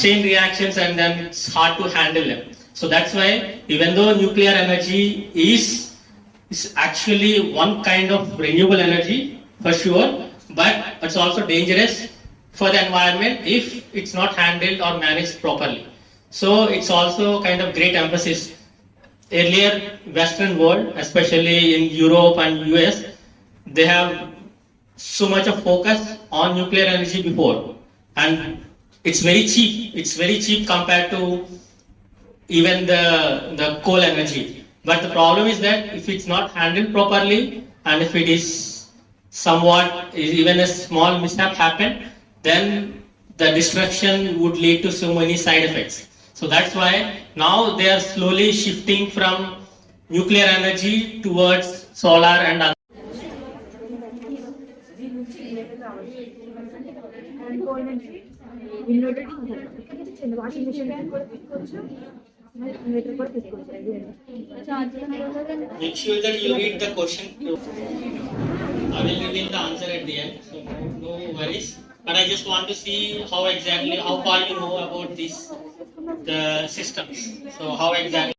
chain reactions, and then it's hard to handle them. So that's why, even though nuclear energy is actually one kind of renewable energy for sure, but it's also dangerous for the environment if it's not handled or managed properly. So it's also kind of great emphasis. Earlier, Western world, especially in Europe and US, they have so much of focus on nuclear energy before, and it's very cheap. It's very cheap compared to even the coal energy. But the problem is that if it's not handled properly, and if it is somewhat, even a small mishap happen, then the destruction would lead to so many side effects. So that's why now they are slowly shifting from nuclear energy towards solar and other. Make sure that you read the question. I will reveal the answer at the end, so no worries. But I just want to see how far you know about this, the systems. So how exactly.